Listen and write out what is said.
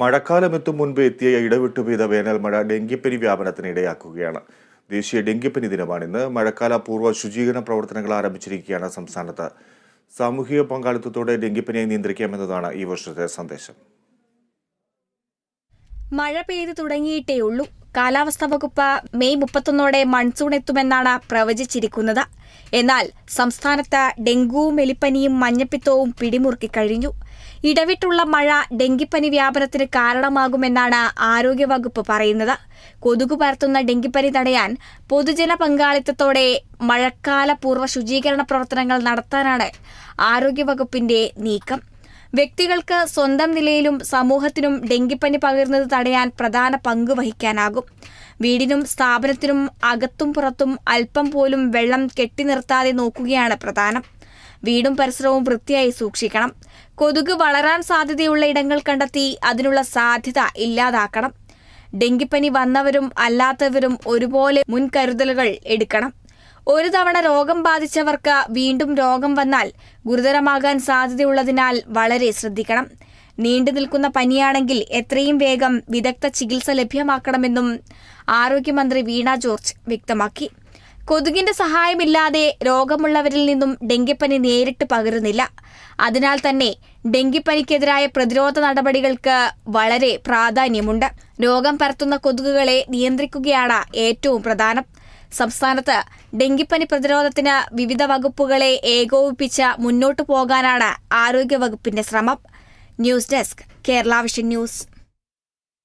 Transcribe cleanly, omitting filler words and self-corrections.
മഴക്കാലമെത്തും മുൻപ് എത്തിയ ഇടവിട്ടു പെയ്ത വേനൽ മഴ ഡെങ്കിപ്പനി വ്യാപനത്തിന് ഇടയാക്കുകയാണ്. ദേശീയ ഡെങ്കിപ്പനി ദിനമാണിന്ന്. മഴക്കാല പൂർവ്വ ശുചീകരണ പ്രവർത്തനങ്ങൾ ആരംഭിച്ചിരിക്കുകയാണ് സംസ്ഥാനത്ത്. സാമൂഹിക പങ്കാളിത്തത്തോടെ ഡെങ്കിപ്പനിയെ നിയന്ത്രിക്കാമെന്നതാണ് ഈ വർഷത്തെ സന്ദേശം. മഴ പെയ്തു തുടങ്ങിയിട്ടേയുള്ളൂ. കാലാവസ്ഥാ വകുപ്പ് മെയ് 31 മൺസൂൺ എത്തുമെന്നാണ് പ്രവചിച്ചിരിക്കുന്നത്. എന്നാൽ സംസ്ഥാനത്ത് ഡെങ്കുവും എലിപ്പനിയും മഞ്ഞപ്പിത്തവും പിടിമുറുക്കിക്കഴിഞ്ഞു. ഇടവിട്ടുള്ള മഴ ഡെങ്കിപ്പനി വ്യാപനത്തിന് കാരണമാകുമെന്നാണ് ആരോഗ്യവകുപ്പ് പറയുന്നത്. കൊതുകു പരത്തുന്ന ഡെങ്കിപ്പനി തടയാൻ പൊതുജന പങ്കാളിത്തത്തോടെ മഴക്കാല പൂർവ്വ ശുചീകരണ പ്രവർത്തനങ്ങൾ നടത്താനാണ് ആരോഗ്യവകുപ്പിന്റെ നീക്കം. വ്യക്തികൾക്ക് സ്വന്തം നിലയിലും സമൂഹത്തിനും ഡെങ്കിപ്പനി പകരുന്നത് തടയാൻ പ്രധാന പങ്ക് വഹിക്കാനാകും. വീടിനും സ്ഥാപനത്തിനും അകത്തും പുറത്തും അല്പം പോലും വെള്ളം കെട്ടിനിർത്താതെ നോക്കുകയാണ് പ്രധാനം. വീടും പരിസരവും വൃത്തിയായി സൂക്ഷിക്കണം. കൊതുക് വളരാൻ സാധ്യതയുള്ള ഇടങ്ങൾ കണ്ടെത്തി അതിനുള്ള സാധ്യത ഇല്ലാതാക്കണം. ഡെങ്കിപ്പനി വന്നവരും അല്ലാത്തവരും ഒരുപോലെ മുൻകരുതലുകൾ എടുക്കണം. ഒരു തവണ രോഗം ബാധിച്ചവർക്ക് വീണ്ടും രോഗം വന്നാൽ ഗുരുതരമാകാൻ സാധ്യതയുള്ളതിനാൽ വളരെ ശ്രദ്ധിക്കണം. നീണ്ടു നിൽക്കുന്ന പനിയാണെങ്കിൽ എത്രയും വേഗം വിദഗ്ധ ചികിത്സ ലഭ്യമാക്കണമെന്നും ആരോഗ്യമന്ത്രി വീണ ജോർജ് വ്യക്തമാക്കി. കൊതുകിന്റെ സഹായമില്ലാതെ രോഗമുള്ളവരിൽ നിന്നും ഡെങ്കിപ്പനി നേരിട്ട് പകരുന്നില്ല. അതിനാൽ തന്നെ ഡെങ്കിപ്പനിക്കെതിരായ പ്രതിരോധ നടപടികൾക്ക് വളരെ പ്രാധാന്യമുണ്ട്. രോഗം പരത്തുന്ന കൊതുകുകളെ നിയന്ത്രിക്കുകയാണ് ഏറ്റവും പ്രധാനം. സംസ്ഥാനത്ത് ഡെങ്കിപ്പനി പ്രതിരോധത്തിന് വിവിധ വകുപ്പുകളെ ഏകോപിപ്പിച്ച് മുന്നോട്ടു പോകാനാണ് ആരോഗ്യവകുപ്പിന്റെ ശ്രമം. News desk, Kerala vision news.